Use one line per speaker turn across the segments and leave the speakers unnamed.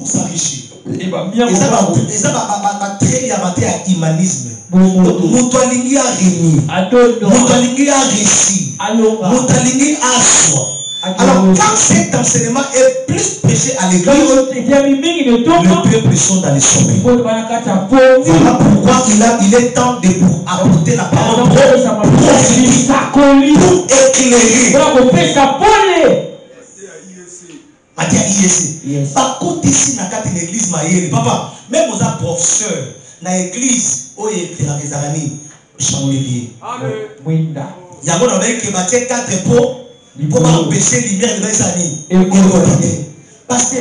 s'enrichir. Et ça va très à humanisme. Moutalingi a réuni. Moutalingi a réussi. Moutalingi a soi. Alors, quand cet enseignement est plus prêché à l'église, le peuple sont dans les sommets. Voilà pourquoi il est temps de pour apporter la parole pour éclairer. Matia IEC. Par contre, ici, dans l'église, papa, même aux professeurs, dans l'église, où il y a des aramis, chandelier. Il y a un 4 pots. Pour empêcher les lumières de l'année. Parce que,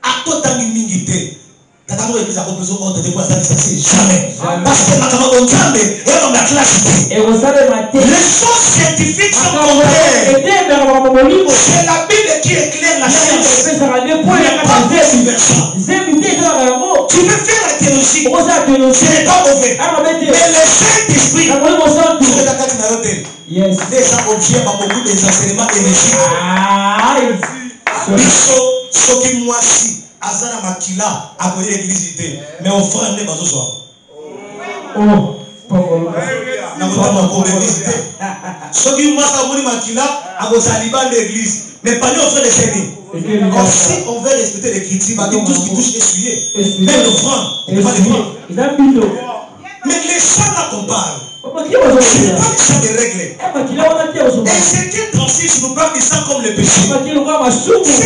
à tout temps, il y a l'église a proposé ordre de poisson, jamais. Parce que ma camarade jamais, et on a classé. Les choses scientifiques sont contraires. C'est la Bible qui éclaire la science. Il n'y a pas de diversion. Tu peux faire la théologie. Ce n'est pas mauvais. Mais le Saint-Esprit, yes. Déjà objet par beaucoup des enseignements énergiques. Ce qui moi si Azana Makila a connu l'église, mais on fait un débat ce soir. Ce qui moi ça connu Makila a connu Saliban l'église, mais pas nous on fait des séries. Si on veut respecter les critiques, tout ce qui touche essuyé, même le franc, il va les prendre. Mais les chants là qu'on parle. C'est pas des chants de règles. Et ce qui est transmis, nous parle de ça comme le péché. Ce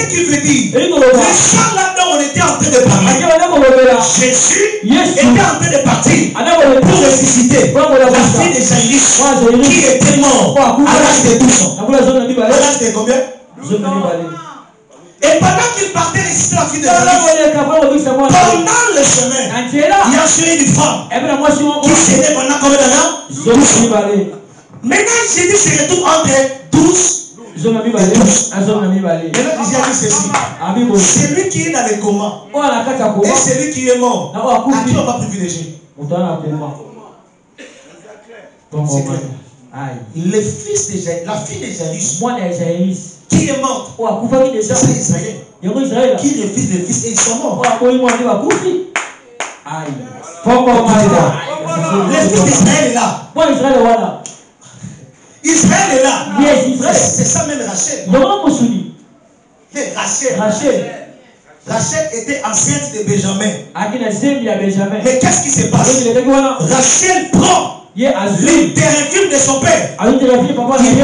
qui veut dire, les chants là-dedans, on était en train de parler. Jésus était en train de partir pour ressusciter la fille de Jairus qui était morte à l'âge de 12 ans. À l'âge de combien? Et pendant qu'il partait ressusciter la fille de Jairus, pendant le chemin, il y a une femme qui s'était pendant combien d'années? Maintenant, Jésus se retrouve entre 12 et 12. Maintenant, Jésus a dit ceci. Celui qui est dans le coma et celui qui est mort, à qui on va privilégier? Le fils de Jairus, la fille de Jairus, qui est morte, c'est Israël. Qui est le fils des fils et ils sont morts. Le fils d'Israël est là. Israël est là. C'est ça même Rachel. Rachel était enceinte de Benjamin. Mais qu'est-ce qui se passe? Rachel prend l'interview de son père. Il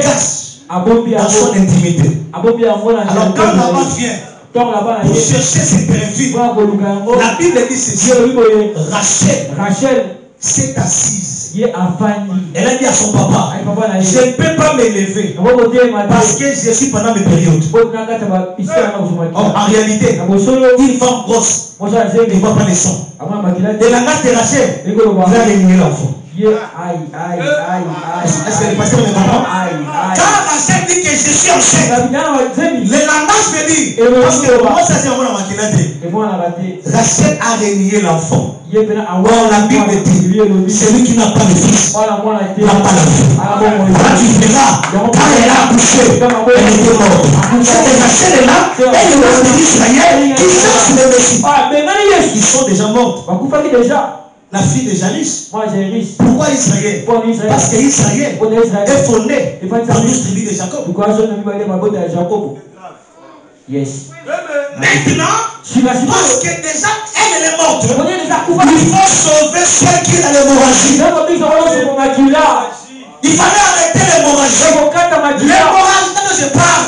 cache dans son intimité. Alors quand Laban vient pour chercher ses terrifies, la Bible dit ceci. Rachel s'est assise. Elle a dit à son papa, je ne peux pas m'élever parce que je suis pendant mes périodes. En réalité, une femme grosse ne voit pas les sons. De la main de Rachel, il a éliminé l'enfant. Est-ce que le pasteur me comprend? Quand Rachel dit que je suis enceinte, le langage veut dire, parce que moi ça c'est un mot dans Rachel a renié l'enfant. Or la Bible dit, celui qui n'a pas de fils n'a pas la vie. Quand tu verras, quand elle a accouché, elle était morte. Cette Rachel est là, elle est là d'Israël qui cherche le Messie. Ils sont déjà morts. La fille de Jairus. Pourquoi Israël? Parce que Israël est fondé dans une tribu de Jacob. Yes. Maintenant, parce que déjà elle est morte, il faut sauver ceux qui ont l'hémorragie. Il fallait arrêter l'hémorragie. L'hémorragie dont je parle,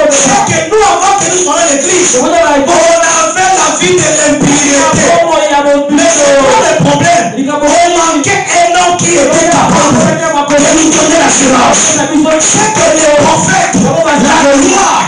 c'est que nous, avant que nous soyons à l'église, on avait la vie de l'impiété. Mais c'est pas le problème. On manquait un homme qui était capable de nous donner l'assurance. C'est que les prophètes, la loi,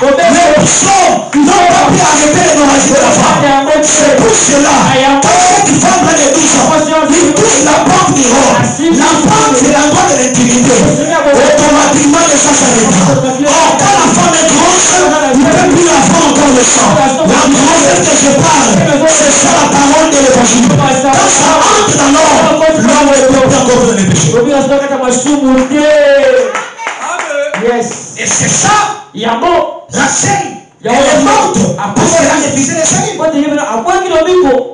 les psaumes, n'ont pas pu arrêter l'hémorragie de la femme. C'est pour cela, quand cette femme a de 12 ans, il touche la porte du roi. La femme, c'est la porte de l'intimité. Automatiquement, le sang s'arrête. Or, quand la femme est grosse, il ne peut plus la faire encore le sang. La grossesse que je parle, c'est ça la parole de l'évangile. Quand ça entre dans l'homme, l'homme est plus encore dans les péchés. Yes. Et c'est ça, Rachel Elle est morte parce qu'elle a refusé les saints.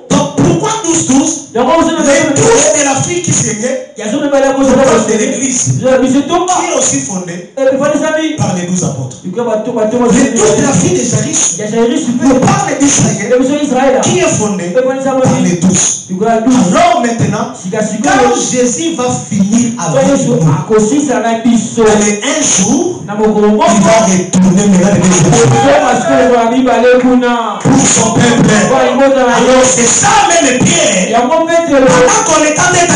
Donc pourquoi 12-12? Les 12 de la fille qui saignait, de l'église, qui est aussi fondée par les 12 apôtres. Les 12 de la fille de Jairus, nous parle d'Israël, qui est fondée par les 12. Alors maintenant, quand Jésus va finir avec nous, allez, un jour, il va retourner pour son peuple. Alors c'est ça même Pierre. Pendant qu'on est en train de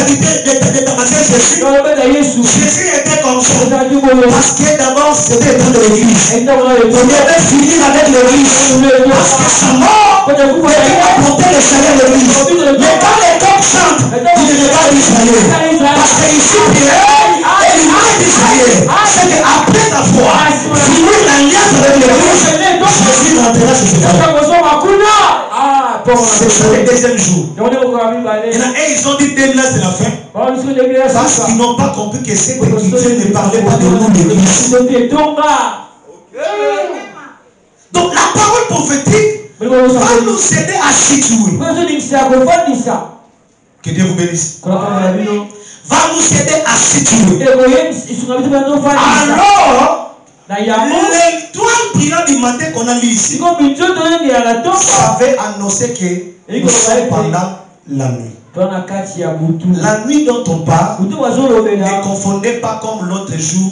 Jésus était comme ça. Parce que d'abord c'était dans l'église. Il devait finir avec l'église. Parce que sa mort devait apporter le salut de l'église. Mais quand les coqs chantent, il ne veut pas d'Israël. Parce que ici Pierre est l'image d'Israël. C'est qu'après ta foi, finir l'alliance avec l'église, Jésus rentrera sur ce c'est le deuxième jour. Et ils ont dit demain c'est la fin. Parce qu'ils n'ont pas compris que cette écriture ne parlait pas de nous d'église. Donc la parole prophétique va nous aider à situer. Que Dieu vous bénisse. Va nous aider à situer. Alors, l'étoile brillante du matin qu'on a lu ici, ça avait annoncé que nous sommes pendant la nuit. La nuit dont on parle, ne confondez pas comme l'autre jour.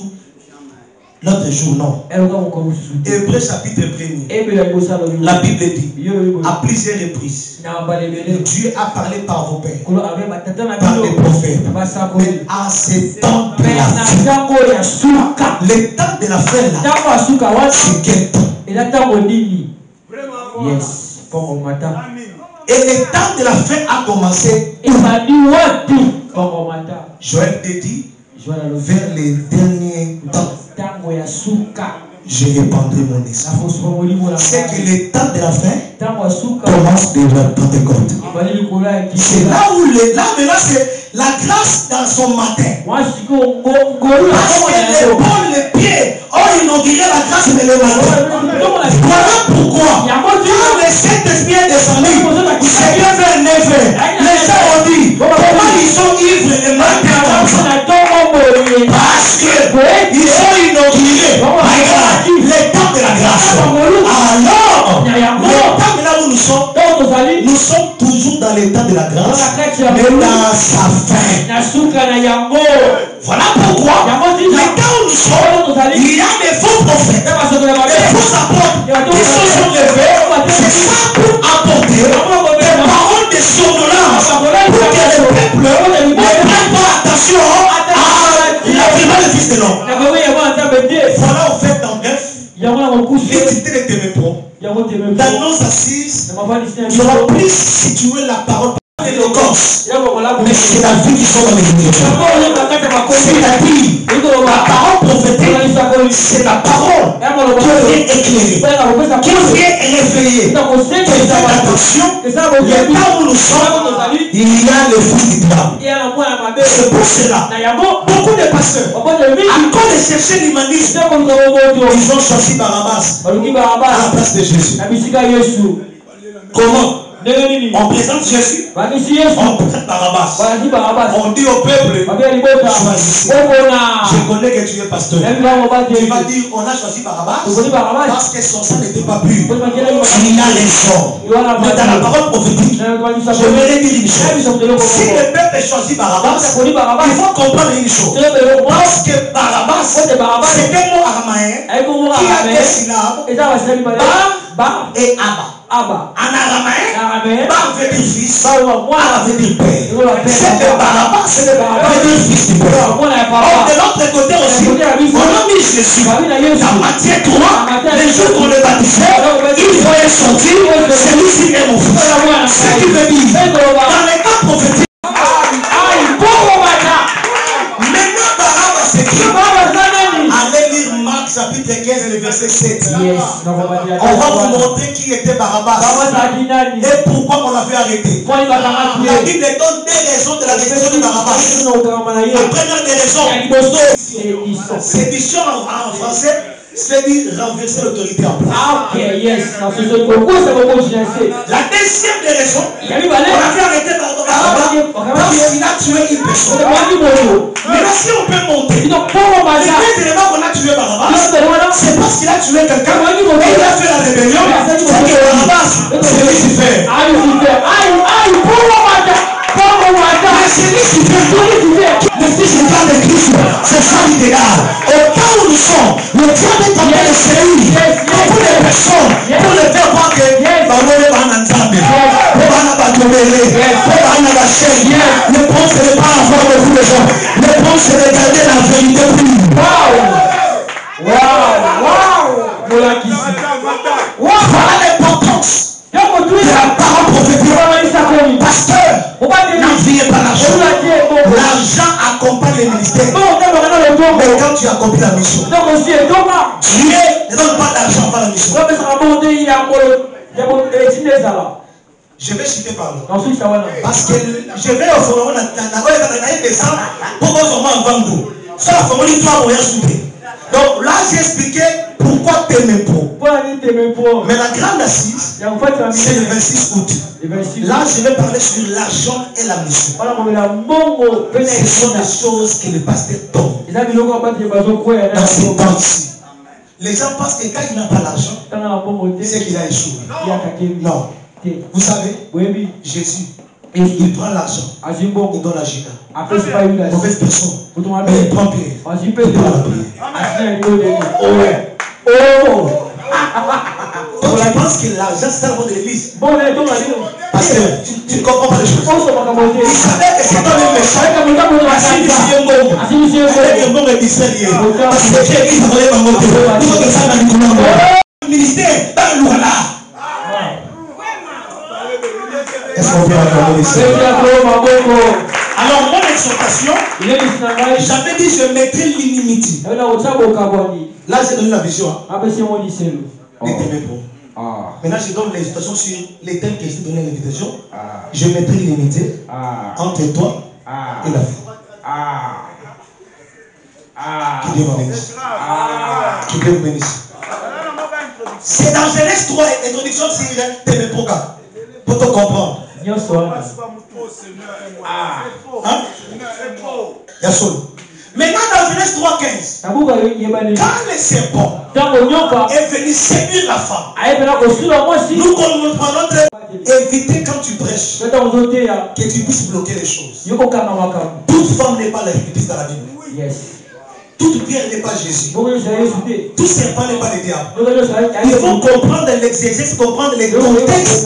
L'autre jour, non. Hébreux chapitre 1er. La Bible dit, à plusieurs reprises, Dieu a parlé par vos pères, par les prophètes. Mais à ce temps de la fin, le temps de la fin là, c'est quel temps? Yes. Et le temps de la fin a commencé. Joël te dit, vers les derniers temps, je répandrai mon esprit. C'est que le temps de la fin commence de la Pentecôte. C'est là où maintenant c'est la grâce dans son matin. Parce que l'épaule, les pieds ont inauguré la grâce de le matin. Voilà pourquoi quand le Saint-Esprit est descendu, c'est bien vers 9h. Les gens ont dit, comment ils sont ivres le matin comme ça? Parce qu'ils sont inaugurés le temps de la grâce. Alors, le temps là où nous sommes toujours dans le temps de la grâce, mais dans sa fin. Voilà pourquoi, le temps où nous sommes, il y a des faux prophètes, des faux apôtres qui se sont levés, c'est ça pour apporter des paroles de somnolence pour que le peuple ne prenne pas attention à l'avènement du Fils de l'homme. Voilà au fait en bref, l'identité de tes métros. Dans nos assises, nous allons plus situer la parole par l'éloquence. Mais c'est la vie qui sont dans les Écritures. C'est-à-dire, la parole prophétique, c'est la parole qui vient éclairer, qui vient réveiller. Faites attention, le temps où nous sommes, il y a le fils du diable. C'est pour cela, beaucoup de pasteurs, à cause de chercher l'humanisme, ils ont choisi Barabbas à la place de Jésus. Comment? On présente Jésus, on présente Barabbas. On dit au peuple, choisissez. Je connais que tu es pasteur. Tu vas dire, on a choisi Barabbas parce que son sang n'était pas pur. Il a raison. Mais dans la parole prophétique, je vais dire une chose. Si le peuple choisit Barabbas, il faut comprendre une chose. Parce que Barabbas, c'est un mot aramaïen qui a des syllabes. Ba et Abba. En aramaïen, Ba veut dire fils, Abba veut dire père. C'est que Barabbas veut dire fils du père. Or, de l'autre côté aussi, on a mis Jésus. Dans Matthieu 3, les jours qu'on le baptisait, il voyait sortir, celui-ci est mon fils. Ce qui veut dire, dans les cas prophétiques, maintenant Barabbas s'écrit. Allez lire Marc chapitre 15, le verset 7. On va vous montrer qui était Barabbas et pourquoi on l'avait arrêté. La Bible donne des raisons de la décision de Barabbas. La première des raisons, sédition en français, C'est-à-dire renverser l'autorité en place.
Ah, ok, yes. La deuxième
des raisons, on avait arrêté Barnabas parce qu'il a tué une personne. Maintenant, si on peut monter, les deux éléments qu'on a tué Barnabas, c'est parce qu'il a tué quelqu'un et il a fait la rébellion. C'est que Barnabas, c'est Lucifer. Mais c'est Lucifer. Le fils de Dieu de Christ, c'est ça l'idéal. Au cas où nous sommes, le diable est en train de se réunir pour les personnes, pour les faire voir que le point, ce n'est pas avoir beaucoup de gens. Le point, c'est de garder la vérité pure. Voilà l'importance de la parole prophétique. Pasteur, n'enviez pas l'argent. L'argent accompagne les ministères. Mais quand tu accomplis la mission, Dieu ne donne pas d'argent par la mission. Je vais citer par là. Parce que je vais au fond, donc là, j'ai expliqué pourquoi t'aimes pas. Mais la grande assise, c'est le 26 août. Là, je vais parler sur l'argent et la mission. Ce sont des choses que le pasteur donne dans ces temps-ci. Les gens pensent que quand il n'a pas l'argent, c'est qu'il a échoué. Non. Vous savez, Jésus, il prend l'argent, il donne à Judas. Mauvaise personne. Mais il prend Pierre. Il prend la Pierre. Donc tu penses que l'argent c'est le mot de l'église. Parce que tu ne comprends pas les choses. Il savait que c'est toi le méchant. Parce que Dieu écrit dans le ministère, dans le là. Est-ce qu'on peut accorder ici? Alors, mon exhortation, j'avais dit je mettrai l'inimitié. Là, j'ai donné la vision. Maintenant, je donne l'exhortation sur les thèmes que j'ai donné l'invitation. Je mettrai l'inimitié entre toi et la foi. Que Dieu m'bénisse. Que Dieu vous bénisse. C'est dans Genèse 3, introduction sur tes programmes. Pour te comprendre. Maintenant dans Genèse 3:15, quand le serpent est venu séduire la femme, nous comprenons éviter quand tu prêches que tu puisses bloquer les choses. Toute femme n'est pas la justice dans la Bible. Toute pierre n'est pas Jésus. Tout serpent n'est pas le diable. Il faut comprendre l'exégèse, comprendre les contextes.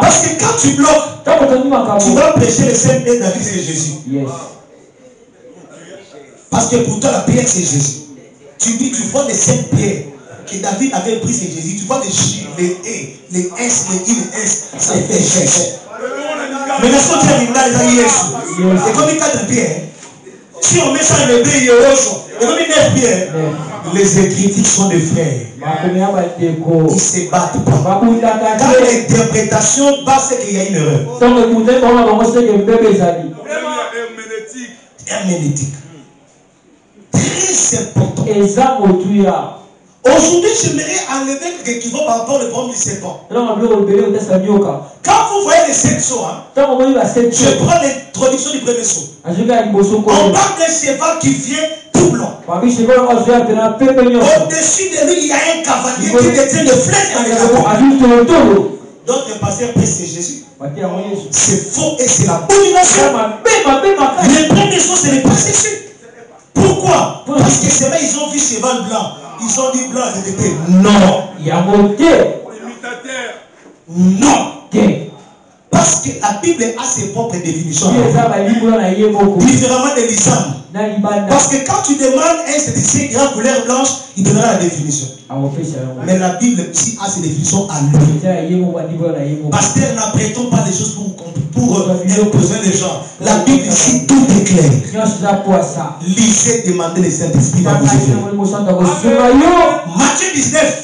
Parce que quand tu bloques, tu vas prêcher le Saint-Père David, c'est Jésus. Parce que pour toi, la pierre, c'est Jésus. Tu dis, tu vois les saintes pierres que David avait pris, c'est Jésus. Tu vois les chiffres, les E, les S, les I, les S, ça fait Jésus. Mais la sorte de l'Imla, les amis, c'est comme les 4 pierres. Si on met ça en hébreu, il y a comme une 9 pierres. Les écritures sont des frères. Ils se battent pas. Dans l'interprétation, c'est qu'il y a une erreur. Herméneutique. Très important. Aujourd'hui, j'aimerais enlever quelqu'un qui va par rapport au problème du serpent. Quand vous voyez les 7 sauts, je prends l'introduction du premier saut. On parle d'un cheval qui vient tout blanc. Au-dessus de lui, il y a un cavalier qui détient de flèches dans les capons. Donc, le pasteur prêche, c'est Jésus. C'est faux et c'est la domination. Le premier saut, ce n'est pas Jésus. Pourquoi? Parce que c'est vrai, ils ont vu cheval blanc. Ils ont dit blanc, c'était non. Non. Parce que la Bible a ses propres définitions. Différemment de l'islam. Parce que quand tu demandes un statisticien grand couleur blanche, il donnera la définition. Mais la Bible aussi a ses définitions à lui. Pasteur, n'apprêtons pas les choses pour imposer les gens. La Bible ici, tout est clair. Lisez, demandez le Saint-Esprit dans vos yeux. Matthieu 19.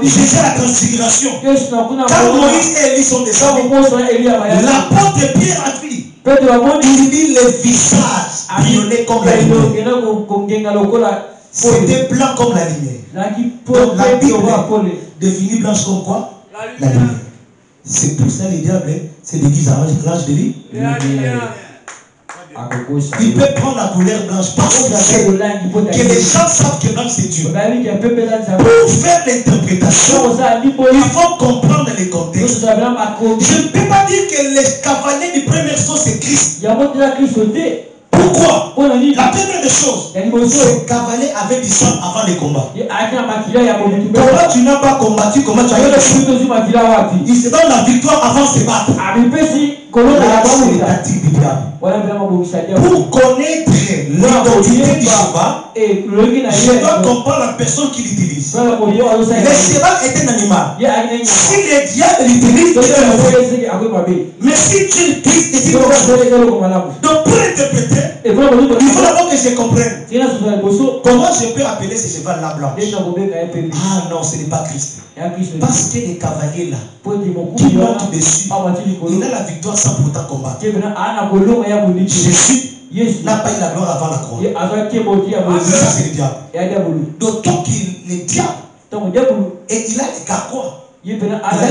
Jésus à la transfiguration. Quand Moïse et Élie sont descendus, l'apôtre Pierre a dit, il dit le visage billonné comme la lumière. C'était blanc comme la lumière. Donc la Bible définit blanche comme quoi? La lumière. C'est pour ça les diables, c'est l'église à l'âge de vie. Il peut prendre la couleur blanche parce que les gens savent que blanche c'est Dieu. Pour faire l'interprétation, il faut comprendre les contextes. Je ne peux pas dire que les cavaliers du premier saut c'est Christ. Pourquoi? La première des choses, ces cavaliers avaient du sang avant les combats. Comment tu n'as pas combattu? Comment tu as eu le sang? Il se donne la victoire avant de se battre. C'est les tactiques du diable. Pour connaître l'identité du cheval, je dois comprendre la personne qui l'utilise. Le cheval est un animal. Si le diable l'utilise, il est mauvais. Mais si tu l'utilises, c'est donc pour interpréter, il faut d'abord que je comprenne. Comment je peux appeler ce cheval-là blanc? Ah non, ce n'est pas Christ. Parce que les cavaliers là, qui montent dessus, il a la victoire sans pourtant combattre. Jésus n'a pas eu la gloire avant la croix. Ça c'est le diable. D'autant qu'il est diable. Et il a des carquois. Il a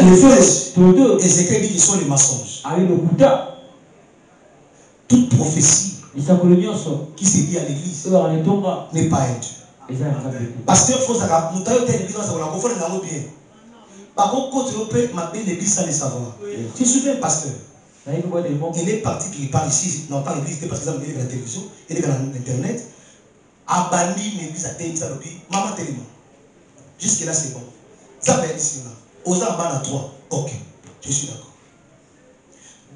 les flèches. Ézéchiel dit qu'ils sont les mensonges. Toute prophétie qui se dit à l'église n'est pas un Dieu. Pasteur, il faut savoir. Par contre, quand tu peux m'appeler l'église sans le savoir. Tu te souviens, pasteur? Il est parti qu'il parle ici, non pas l'église, parce qu'il est dans la télévision, il est dans l'internet. Abandonne l'église à Ténis, maman tellement. Jusque là, c'est bon. Ça va être ici là. Aux arbres à 3. Ok, je suis d'accord.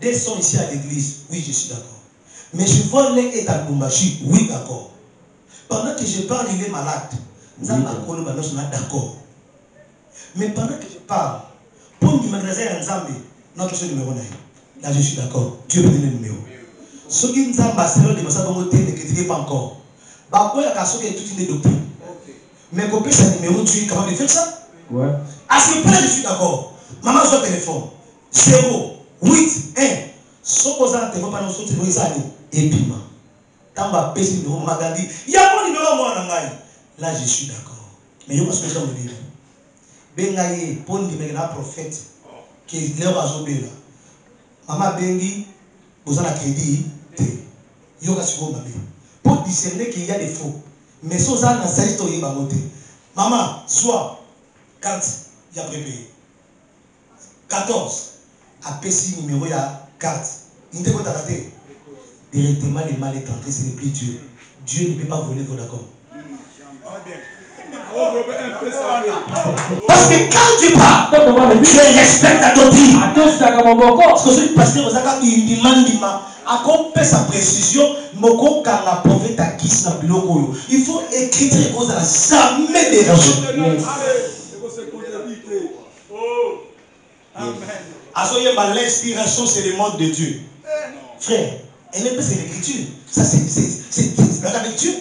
Des sont ici à l'église, oui, je suis d'accord. Mais je vois les et à Kumbashi, oui, d'accord. Pendant que je parle, il est malade. Nous avons d'accord. Mais pendant que je parle, pour me magasin en Zambie, notre numéro 9. Là, je suis d'accord. Dieu peut donner le numéro. Ce qui nous a passé, le débat, ça va monter, ne critiquez pas encore. Bah, quoi, il y a toute une doctrine. Mais copier ce numéro, tu es capable de faire ça? Ouais. À ce point, je suis d'accord. Maman, je téléphone. 0, 8, 1. Ce qu'on a téléphone, pas nous sauter, nous ça et puis, quand on va payer le numéro, maman dit, il y a mon numéro, moi, là, je suis d'accord. Mais il y a pas ce que je veux dire. Bengaye, pour nous dire, la prophète, qui est là, là. Maman Bengi, vous avez un crédit, pour discerner qu'il y a des faux. Mais si vous avez un service, vous avez maman, soit, quand il y a prépayé. 14, à PC numéro, il y a 4. Il ne peut pas rater. Directement, les mal est entré, ce n'est plus Dieu. Dieu ne peut pas voler vos accords. Parce que quand tu parles, tu respectes la doctrine. Parce que celui pasteur il demande à compter sa précision, il faut écrire les choses à jamais déranger. L'inspiration, c'est le monde de Dieu. Frère, elle n'est pas l'écriture. Ça, c'est la lecture.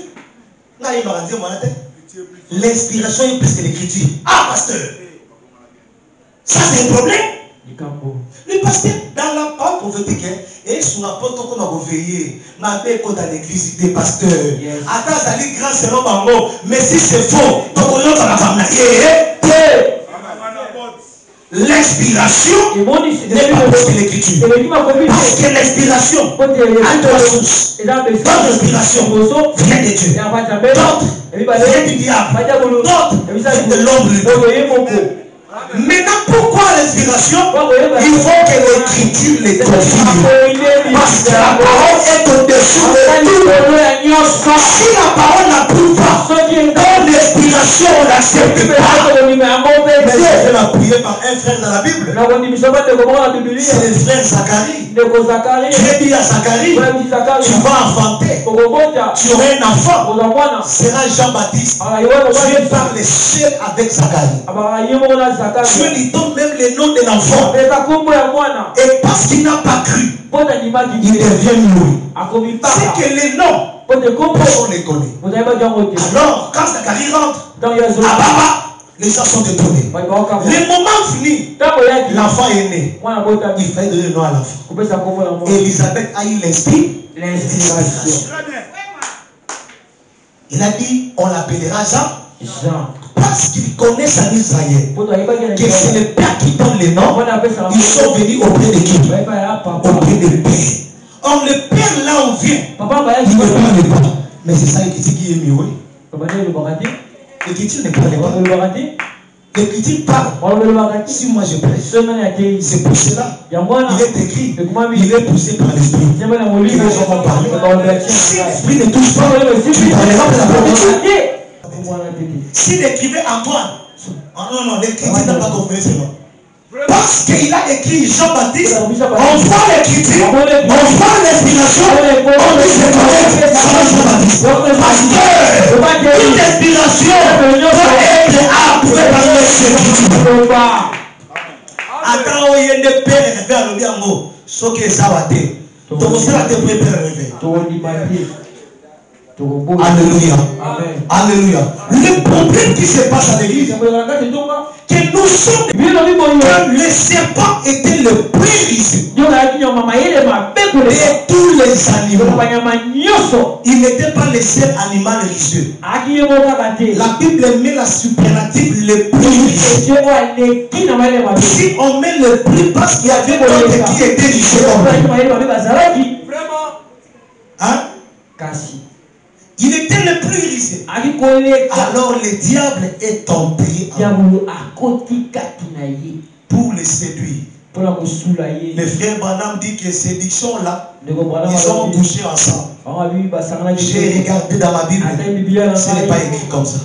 L'inspiration est plus que l'écriture. Ah, pasteur! Ça, c'est un problème. Le pasteur, dans la parole prophétique, et sur la porte, on va veiller. Ma mère, quand à l'église, des pasteurs. Attends, ça dit grand selon Bango. Mais si c'est faux, donc on va la femme. L'inspiration n'est pas plus que l'écriture. Parce que l'inspiration a deux sources. D'autres l'inspiration vient de Dieu. D'autres vient du diable. D'autres vient de l'homme. Maintenant, pourquoi l'inspiration? Il faut que l'écriture les confirme. Parce que la parole est au-dessus de tout. Si la parole n'approuve pas, dans l'inspiration, on n'accepte pas. Mais je vais prier par un frère dans la Bible. C'est le frère Zacharie. Dieu dit à Zacharie, tu vas enfanter. Tu auras un enfant. Sera Jean-Baptiste. Dieu parle seul avec Zacharie. Dieu lui donne même le nom de l'enfant. Et parce qu'il n'a pas cru, il devient nul. C'est que les noms, on les connaît. Alors, quand Zacharie rentre, à Baba, les gens sont étonnés. Le moment fini, l'enfant est né. Il fallait donner le nom à l'enfant. Et Elisabeth a eu l'inspiration. Il a dit, on l'appellera
Jean.
Parce qu'ils connaissent en Israël que c'est le Père qui donne les noms. Ils sont venus auprès de qui? Auprès de Père. Or le Père là où vient, il ne parle pas. Mais c'est ça l'écriture qui est mieux. L'écriture ne parle pas. L'écriture parle. Si moi je prêche, c'est pour cela. Il est écrit, il est poussé par l'esprit. Les gens vont parler. Si l'esprit ne touche pas, tu parleras de la parole. Si l'écrivain Antoine, non, l'écriture n'a pas confirmé ce nom. Parce qu'il a écrit Jean-Baptiste, on voit l'écriture, on voit l'inspiration, on dit c'est correct, ça va Jean-Baptiste. Parce que toute inspiration doit être approuvée par l'écriture. Attends, il y a des pères et des pères, le bien mot, ce qui est sabaté. Donc, c'est la première réveil. Alléluia. Alléluia. Le problème qui se passe à l'église, que nous sommes, que le serpent était le plus risque de tous les animaux. Il n'était pas le seul animal risqué. La Bible met la superlative le plus risque. Si on met le plus, parce qu'il y avait d'autres qui étaient risqués. Hein? Il était le plus risqué. Alors le diable est entré pour le séduire. Le frère Branham dit que ces séductions-là, ils ont couché ensemble. J'ai regardé dans ma Bible, ce n'est pas écrit comme ça.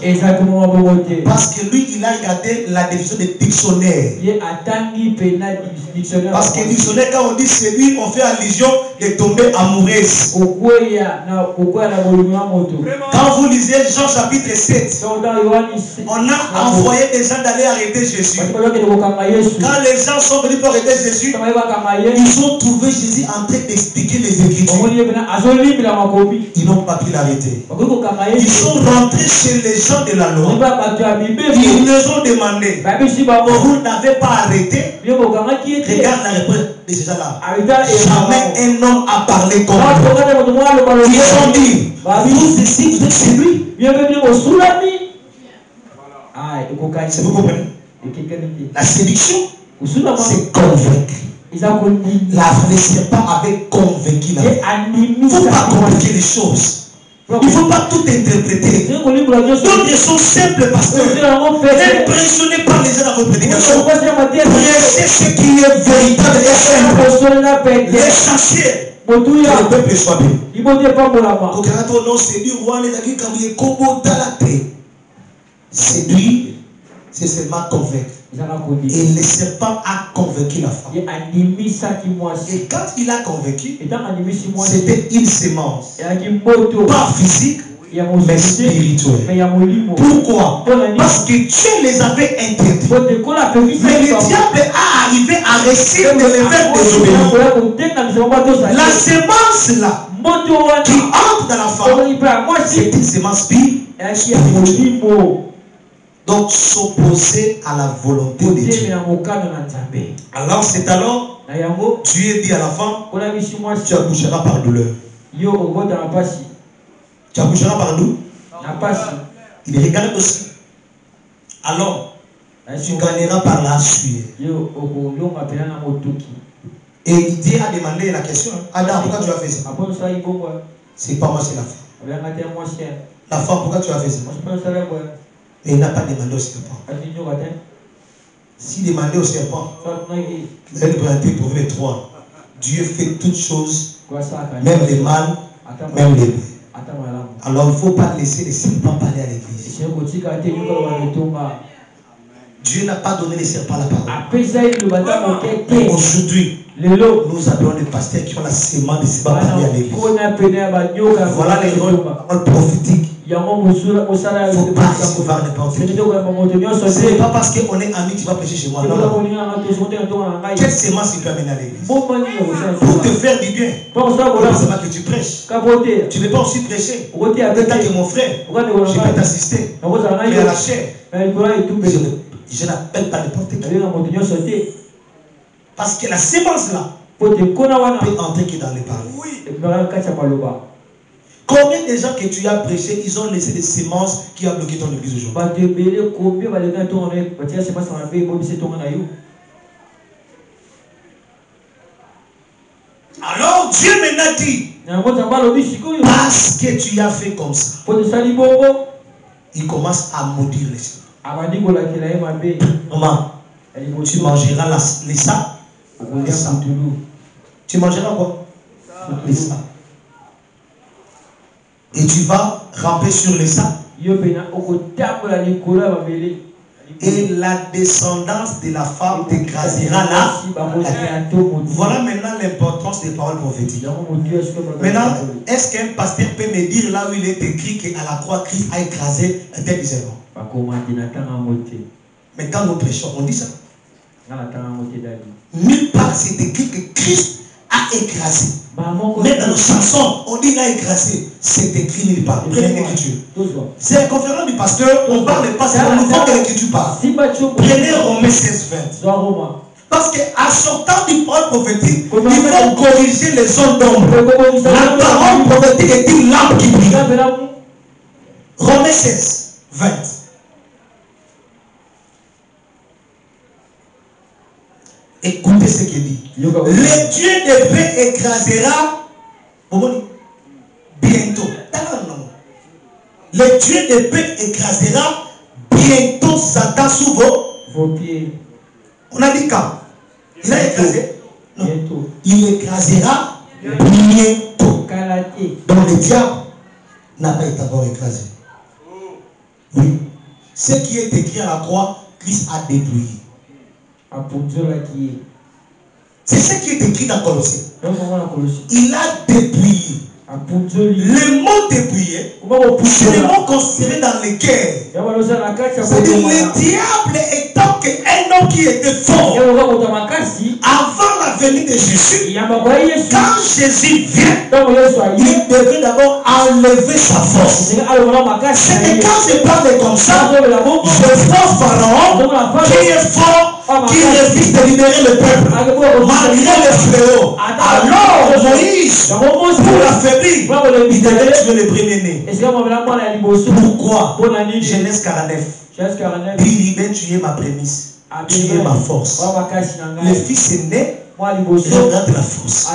Parce que lui, il a regardé la définition des dictionnaires. Parce que le dictionnaire, quand on dit séduire, on fait allusion de tomber amoureuse. Quand vous lisez Jean chapitre 7, on a envoyé des gens d'aller arrêter Jésus. Quand les gens sont venus pour arrêter Jésus, ils ont trouvé Jésus en train d'expliquer les Écritures. Ils n'ont pas pu l'arrêter. Ils sont rentrés chez les gens de la loi. Ils leur ont demandé, vous n'avez pas arrêté? Regarde la réponse de ces gens-là. Jamais un homme a parlé comme vous. Ils ont dit, vous ici, vous êtes chez lui. Vous comprenez? La séduction, c'est convaincre. Le serpent avait convaincu la vie. Il ne faut pas compliquer les choses. Il ne faut pas tout interpréter. D'autres sont simples, pasteur. Impressionnez par les gens dans votre prédication. Prêchez ce qui est véritable et simple. Les chercher. Que le peuple soit bien. Séduire, c'est seulement convaincre. Et le serpent a convaincu la femme. Et quand il a convaincu, c'était une sémence. Pas physique, mais spirituelle. Pourquoi? Parce que Dieu les avait interdits. Mais le diable a arrivé à réussir de les faire désobéir. La sémence là, qui entre dans la femme, c'est une sémence spirituelle. Donc s'opposer à la volonté de Dieu. Alors c'est alors Dieu dit à la femme, tu accoucheras par douleur. Tu accoucheras par douleur. Il regarde aussi. Alors tu gagneras par la sueur. Et Dieu a demandé la question, Adam, pourquoi tu as fait ça? C'est pas moi, c'est la femme. La femme, pourquoi tu as fait ça? Mais il n'a pas demandé au serpent. S'il demandait au serpent, elle peut trouver 3. Dieu fait toutes choses, même les mâles, même les bœufs. Alors il ne faut pas laisser les serpents parler à l'église. Dieu n'a pas donné les serpents la parole. Mais aujourd'hui, nous appelons les pasteurs qui ont la sémence de serpents parler à l'église. Voilà les paroles prophétiques. Il ne faut pas recevoir n'importe qui. Ce n'est pas parce qu'on est amis que tu vas prêcher chez moi. Non, non. Quelle sémence il peut amener à l'église? Pour te faire du bien. Ce n'est pas que tu prêches. Tu ne peux pas aussi prêcher. En tant que mon frère, je peux t'assister. Mais à la chair, je n'appelle pas n'importe qui. Parce que la sémence là peut entrer que dans les paroles. Combien de gens que tu as prêché, ils ont laissé des semences qui ont bloqué ton église aujourd'hui? Alors Dieu maintenant dit, parce que tu as fait comme ça, il commence à maudire les gens. Maman, tu mangeras les sacs. Tu mangeras quoi? Les sacs. Et tu vas ramper sur les sacs. Et la descendance de la femme t'écrasera là. Voilà maintenant l'importance des paroles prophétiques. Maintenant, est-ce qu'un pasteur peut me dire là où il est écrit qu'à la croix, Christ a écrasé un tel musulman? Mais quand nous prêchons, on dit ça. Nulle part c'est écrit que Christ a écrasé. Mais dans nos chansons, on dit qu'il a écrasé. C'est écrit nulle part. Prenez l'écriture. C'est la conférence du pasteur, on parle pas, c'est la nouveau que l'écriture parle. Prenez Romains 16, 20. Parce qu'à sortant du parole prophétique, il faut corriger les zones d'ombre. La parole prophétique est une lampe qui brille. Romains 16, 20. Écoutez ce qu'il dit. Le Dieu de paix écrasera bientôt. Le Dieu de paix écrasera bientôt Satan sous vos pieds. On a dit quand? Il a écrasé? Non. Bientôt. Il écrasera bientôt. Donc le diable n'a pas été encore écrasé. Oui. Ce qui est écrit à la croix, Christ a dépouillé. C'est ce qui est écrit dans Colossiens. Il a dépouillé. Le mot dépouillé, c'est le mot considéré dans les guerres. C'est-à-dire le diable étant un homme qui était fort avant la venue de Jésus. Quand Jésus vient, il devait d'abord enlever sa force. C'est que quand je parle comme ça, je vois Pharaon qui est fort, qui refuse de libérer le peuple malgré le fléau. Alors Moïse, pour l'affaiblir, il devait tuer le premier-né. Pourquoi? Genèse 49. Puis il dit, tu es ma prémisse, tu es ma force. Le fils est né, regarde la force.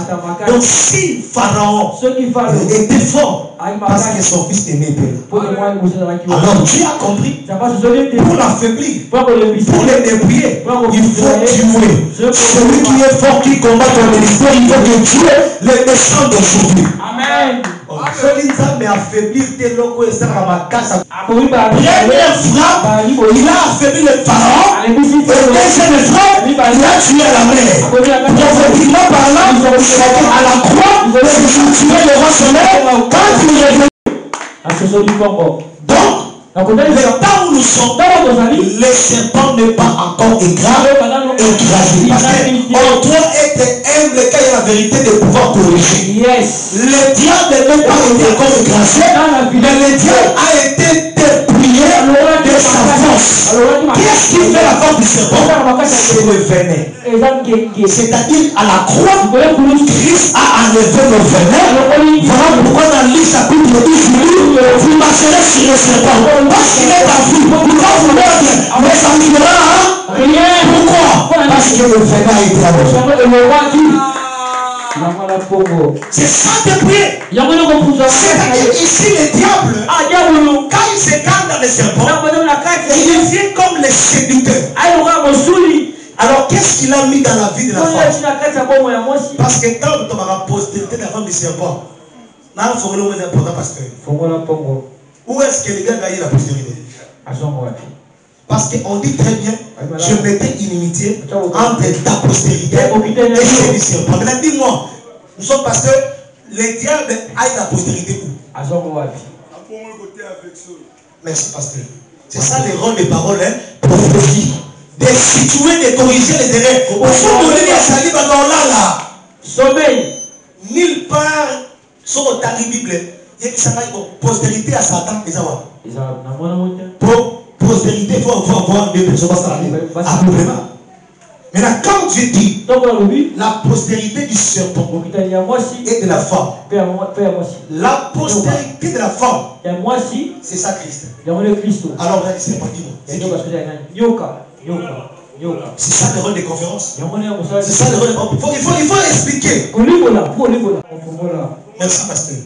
Donc si Pharaon était fort, parce que son fils est né, alors Dieu a compris, pour l'affaiblir, pour le dépouiller, il faut tuer celui qui est fort, qui combat ton ministère. Il faut que tuer les méchants d'aujourd'hui. Amen. Mais affaiblir tes locaux et ça va ma casse. Première frappe, il a affaibli le pharaon. Et deuxième frappe, il a tué la mère. Prophétiquement parlant, à la croix, il a tué le roi Soleil quand il est venu. Donc, le temps où nous sommes, les serpents n'est pas encore écrasé. Parce qu'on doit être humble quand il y a la vérité de pouvoir corriger. Le diable n'est pas été encore écrasé, mais le diable a été dépouillé de sa force. Qu'est-ce qui fait la force du serpent? C'est le venin. C'est-à-dire à la croix, Christ a enlevé le venin. Voilà pourquoi dans le chapitre 10, vous marcherez sur le serpent. Parce qu'il est en vous, il va vous mordre, mais ça ne dira rien. Pourquoi? Parce que le venin a été enlevé. C'est ça dépouillé. C'est-à-dire ici le diable, quand il se calme dans le serpent, il devient comme le séducteur. Alors qu'est-ce qu'il a mis dans la vie de la femme? Parce que quand on a la postérité de la femme du serpent, là il faut le moins important parce que où est-ce que les gars gagnent la postérité? Parce qu'on dit très bien, je mettais inimitié entre ta postérité et celle du serpent. Maintenant dis-moi, nous sommes pasteurs, le diable a la postérité où? Merci pasteur. C'est ça le rôle des paroles prophétiques. De situer, de corriger les erreurs. Au fond de l'Église, sommeil. Nulle part, sur le Bible, il y a une postérité à Satan. Pour postérité, il faut avoir deux personnes. Maintenant, quand Dieu dit la postérité du serpent et de la femme, la postérité de la femme, c'est ça Christ. Alors, c'est pas c'est ça le rôle des conférences. C'est ça le rôle des conférences. Il faut expliquer. Merci, pasteur.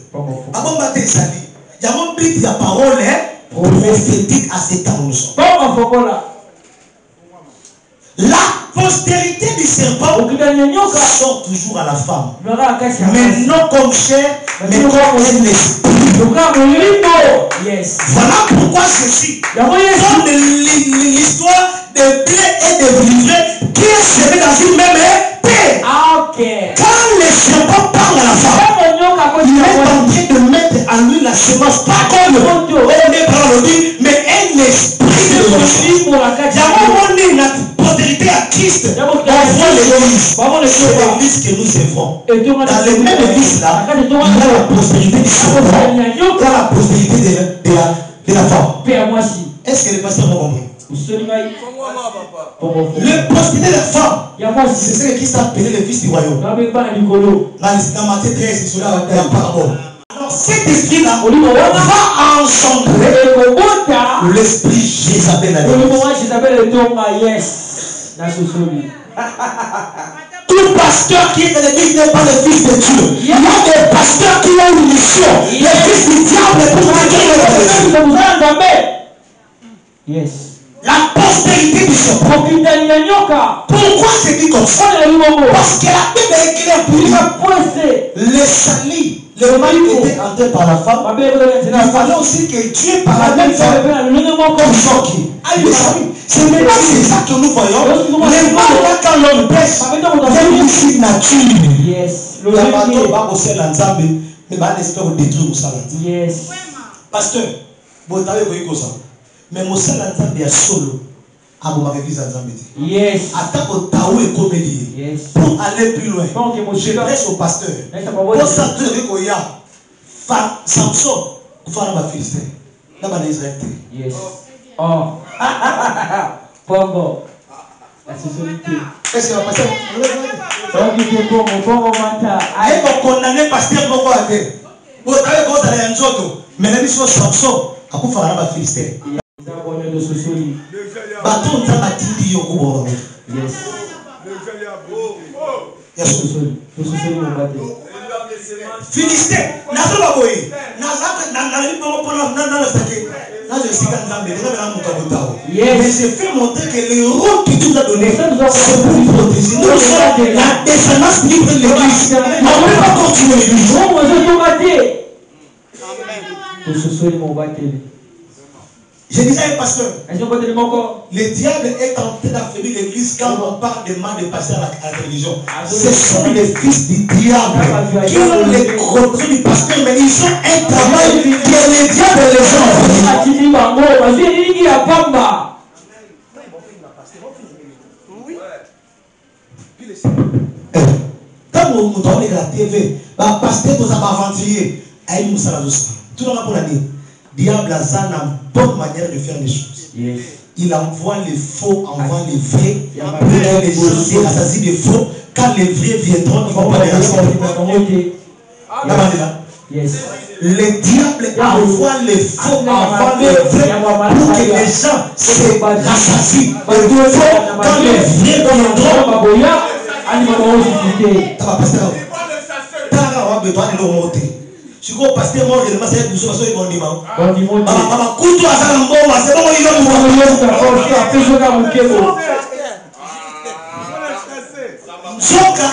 Avant de il y a un bit de parole prophétique à cet temps. La postérité du serpent sort toujours à la femme. Mais non comme chair, mais comme un esprit. Voilà pourquoi ceci, comme l'histoire de blé et de livret qui est semé dans une même paix. Quand le serpent parle à la femme, il est en train de mettre en lui la semence, pas comme on est par le dit, mais un esprit de Dieu. La postérité à Christ, on voit l'église. C'est l'église que nous œuvrons. Dans les mêmes églises là, il y a la postérité du serpent, il y a la postérité de la femme. Est-ce que les pasteurs vont comprendre? Le postérité de la femme, c'est ce que Christ a appelé le fils du royaume. Dans Matthieu 13, c'est cela la parabole. Alors cet esprit-là va engendrer l'esprit Jézabel à l'église. Tout pasteur qui est dans l'église n'est pas le fils de Dieu. Il y a des pasteurs qui ont une mission. Les fils du diable pour laquelle yes. La postérité du serpent. Pourquoi c'est dit comme ça? Parce que la Bible est claire pour dire le salut, le mari était entré par la femme. Il fallait aussi que Dieu par la même femme sortit. Ce n'est pas ça que nous voyons. Les mal quand l'homme pêche, c'est une suite nature. Il y a pas de pas au ciel ensemble, mais pas d'espère détruire au salon. Pasteur, vous avez vu ça. Mais mon seul ensemble est solo. À mon église ensemble. Yes. Attends au taou et comédie. Yes. Pour aller plus loin. Je prêche au pasteur. Pour s'entrer avec Oya. Samson. Pour faire ma Philistin. Là, ma Israël. Yes. Oh. Pongo. La société. Qu'est-ce que va passer? Allez, mon condamné pasteur, pourquoi aller? Vous savez quoi, ça est un jour. Mais la mission Samson. À quoi faire ma Philistin? Bateau n'a pas dit yoko. Yes. Philistin, n'a pas boy. N'a mais j'ai fait montrer que le rôle que tu nous as donné, c'est pour nous protéger. Nous sommes la descendance libre de l'église. On ne peut pas continuer l'église. Je disais à un pasteur, le diable est en train d'affaiblir l'église quand on parle de mal de passer à la télévision. Ce sont les fils du diable qui ont les contrôles du pasteur, mais ils ont un travail que le diable les quand vous regardez la TV, le pasteur vous a aventurier à une moussa tout le monde pour la dire. Diable a une bonne manière de faire les choses. Yes. Il envoie les faux, envoie les vrais. Pour que les gens s'assassinent des faux. Quand les vrais viendront, ils vont pas les rassembler. Yes. Le diable envoie les faux, envoie les vrais. Pour que les gens se rassassinent. Quand les vrais viendront, je suis au pasteur mort, je ne sais pas si vous avez dit. Maman, couteau à sa langue, c'est bon, il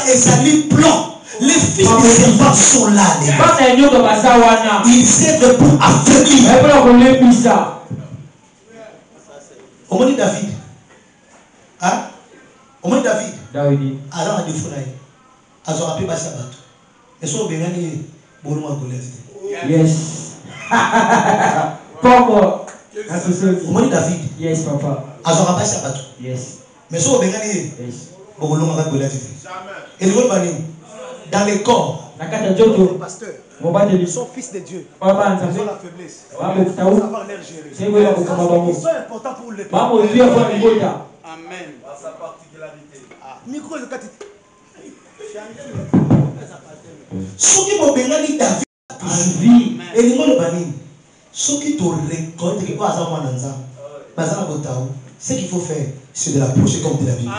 et Sali plan. Les fils de servants sont là. Ils servent pour affaiblir. On m'a dit David. Hein? On m'a dit David. Alors, on a dit Founaï. Alors, on a pu passer à battre. Et ça, on a dit. Yes. Papa. On m'a dit David. Yes, papa. Alors, on a passé à battre. Yes. Mais ça, on a dit. Yes. Et le vol dans les corps. Ils sont fils de Dieu. Ils ont la faiblesse. Ils sont importants pour les parents.
Amen. À sa particularité.
Micro le kati. Soki bobengani David vie et ni le bani. Soki to récolte que pas avoir nanza. Bazana botao. Ce qu'il faut faire, c'est de la prêcher comme de la Bible.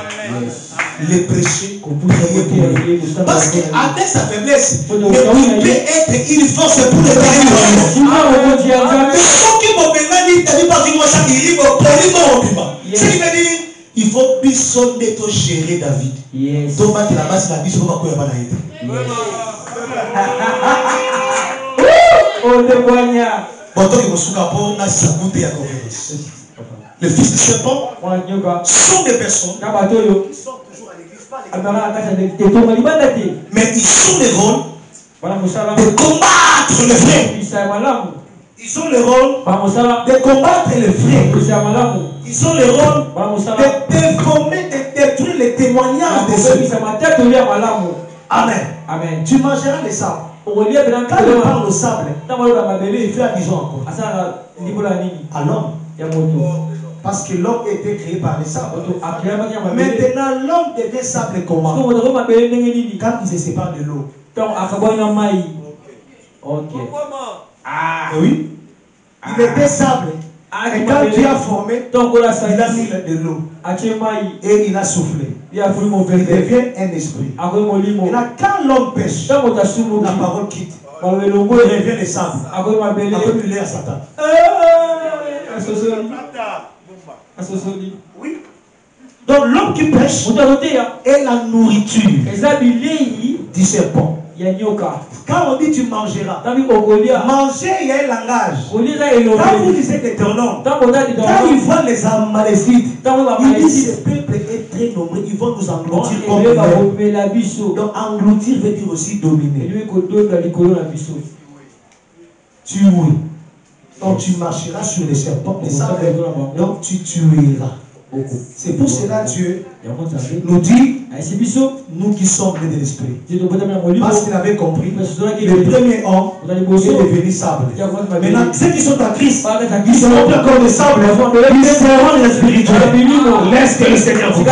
Les prêcher, parce qu'avec sa faiblesse, mais il peut être une force pour le pays. Il faut bisonner to gérer David. Donc, la base la bise va courir les fils de serpent sont des personnes qui sont toujours à l'église, pas mais ils ont le rôle de combattre les frères. Ils ont le rôle de combattre les frères. Ils ont le rôle de déformer, de détruire les témoignages des ceux. Amen. Amen. Tu mangeras les sables. Quand on parle au sable, il fait allusion encore à l'homme. Parce que l'homme était créé par les sables. Maintenant, l'homme devient sable comment? Quand il se sépare de l'eau. Ok. Ah oui. Il était sable. Et quand Dieu a formé, il a mis de l'eau. Et il a soufflé. Il devient un esprit. Et là, quand l'homme pêche, la parole quitte. Il revient le sable. Après, il est à Satan. Oui. Donc l'homme qui pêche est la nourriture du serpent. Quand on dit tu mangeras, manger, il y a un langage. Quand vous lisez Deutéronome, quand ils voient les Amalécites, ils disent ce peuple est très nombreux, ils vont nous engloutir comme donc engloutir veut dire aussi dominer. Tuer. Donc tu marcheras sur les serpents, les sables, donc tu tueras. C'est pour cela Dieu nous dit, nous qui sommes nés de l'esprit. Parce qu'il avait compris, le premier homme est devenu sable. Maintenant, ceux qui sont en Christ, ils seront plus encore des sables, ils seront des spirituels. Laisse que le Seigneur vous